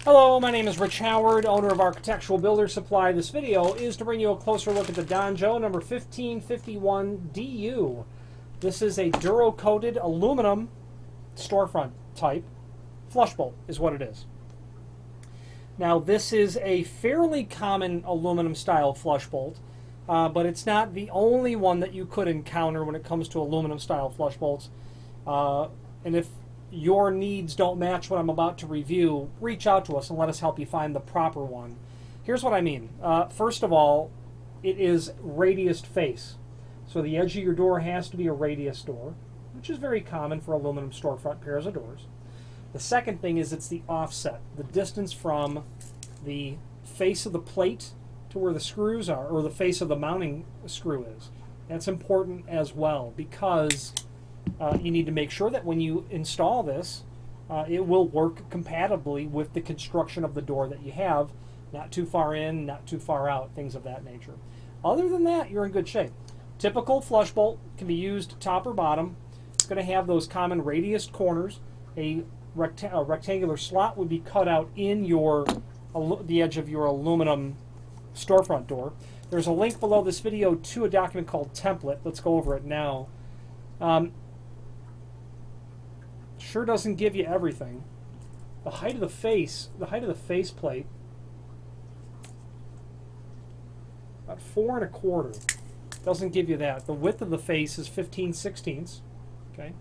Hello, my name is Rich Howard, owner of Architectural Builder Supply. This video is to bring you a closer look at the Danjo number 1551DU. This is a Duro-coated aluminum storefront type. Flush bolt is what it is. Now this is a fairly common aluminum style flush bolt, but it's not the only one that you could encounter when it comes to aluminum style flush bolts. And if your needs don't match what I'm about to review, reach out to us and let us help you find the proper one. Here's what I mean. First of all, it is radiused face. So the edge of your door has to be a radius door, which is very common for aluminum storefront pairs of doors. The second thing is it's the offset, the distance from the face of the plate to where the screws are, or the face of the mounting screw is. That's important as well, because you need to make sure that when you install this, it will work compatibly with the construction of the door that you have, not too far in, not too far out, things of that nature. Other than that, you're in good shape. Typical flush bolt can be used top or bottom. It's going to have those common radiused corners. A rectangular slot would be cut out in the edge of your aluminum storefront door. There's a link below this video to a document called Template. Let's go over it now. Sure doesn't give you everything. The height of the face plate, about 4 1/4. Doesn't give you that. The width of the face is 15/16. Okay.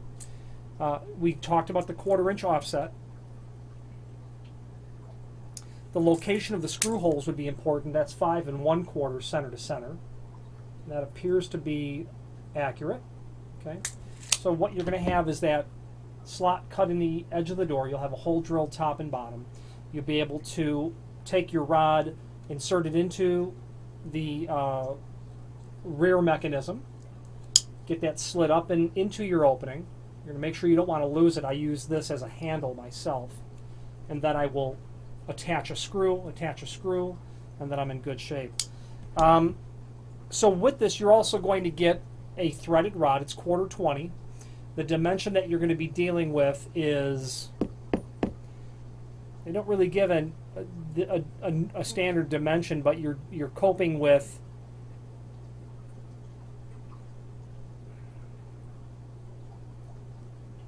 We talked about the 1/4 inch offset. The location of the screw holes would be important. That's 5 1/4 center to center. That appears to be accurate. Okay. So what you're going to have is that slot cut in the edge of the door. You'll have a hole drilled top and bottom. You'll be able to take your rod, insert it into the rear mechanism, get that slid up and into your opening. You're going to make sure you don't want to lose it. I use this as a handle myself. And then I will attach a screw, and then I'm in good shape. So with this, you're also going to get a threaded rod. It's 1/4 20. The dimension that you're going to be dealing with is, they don't really give a standard dimension, but you're coping with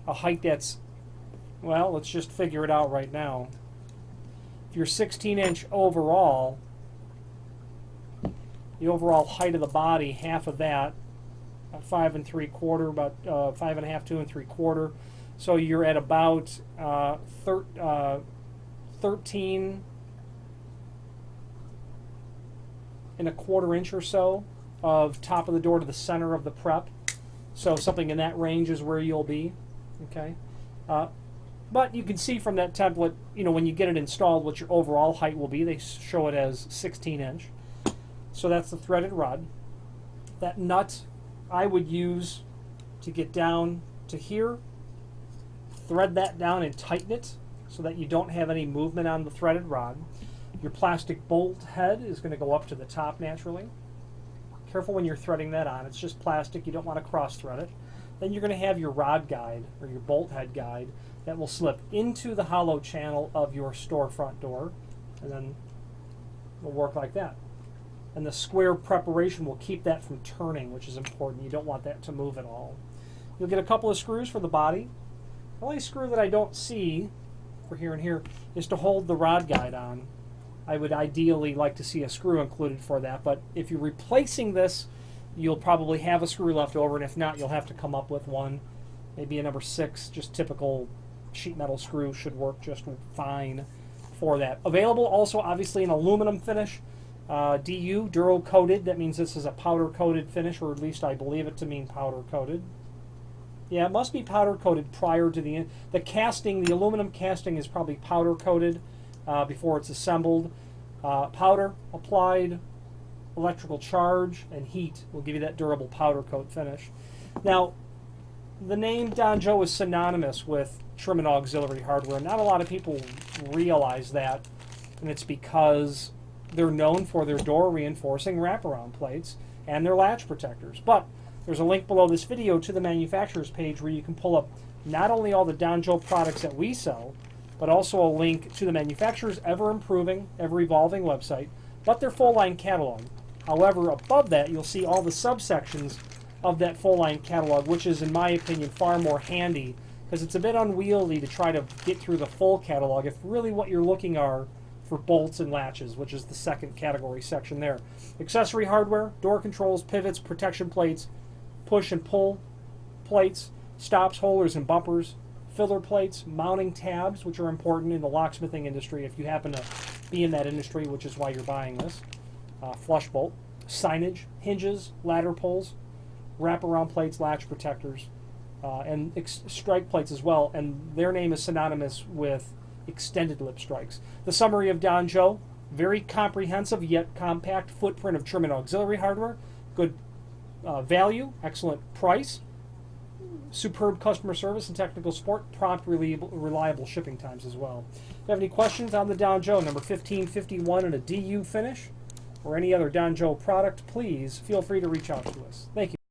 a height that's, well, let's just figure it out right now. If you're 16-inch overall, the overall height of the body, half of that, 5 3/4, about 5 1/2, 2 3/4. So you're at about 13 1/4 inch or so of top of the door to the center of the prep. So something in that range is where you'll be. Okay, but you can see from that template, when you get it installed, what your overall height will be. They show it as 16-inch. So that's the threaded rod. That nut I would use to get down to here. Thread that down and tighten it so that you don't have any movement on the threaded rod. Your plastic bolt head is going to go up to the top naturally. Careful when you're threading that on. It's just plastic. You don't want to cross thread it. Then you're going to have your rod guide, or your bolt head guide, that will slip into the hollow channel of your storefront door, and then it'll work like that. And the square preparation will keep that from turning, which is important. You don't want that to move at all. You'll get a couple of screws for the body. The only screw that I don't see for here and here is to hold the rod guide on. I would ideally like to see a screw included for that, but if you're replacing this, you'll probably have a screw left over, and if not, you'll have to come up with one. Maybe a number 6, just typical sheet metal screw should work just fine for that. Available also, obviously, in aluminum finish. DU, Duro-coated. That means this is a powder-coated finish, or at least I believe it to mean powder-coated. Yeah, it must be powder-coated prior to the casting. The aluminum casting is probably powder-coated before it's assembled. Powder applied, electrical charge, and heat will give you that durable powder coat finish. Now, the name Danjo is synonymous with trim and auxiliary hardware. Not a lot of people realize that, and it's because they're known for their door reinforcing wraparound plates and their latch protectors. But there's a link below this video to the manufacturer's page where you can pull up not only all the Danjo products that we sell, but also a link to the manufacturer's ever-improving, ever-evolving website, but their full-line catalog. However, above that, you'll see all the subsections of that full-line catalog, which is, in my opinion, far more handy, because it's a bit unwieldy to try to get through the full catalog if really what you're looking are for bolts and latches, which is the second category section there. Accessory hardware, door controls, pivots, protection plates, push and pull plates, stops, holders, and bumpers, filler plates, mounting tabs, which are important in the locksmithing industry if you happen to be in that industry, which is why you're buying this, flush bolt, signage, hinges, ladder pulls, wraparound plates, latch protectors, and strike plates as well, and their name is synonymous with extended lip strikes. The summary of Don Joe: very comprehensive yet compact footprint of trim and auxiliary hardware, good value, excellent price, superb customer service and technical support, prompt, reliable shipping times as well. If you have any questions on the Don Joe, number 1551 in a DU finish, or any other Don Joe product, please feel free to reach out to us. Thank you.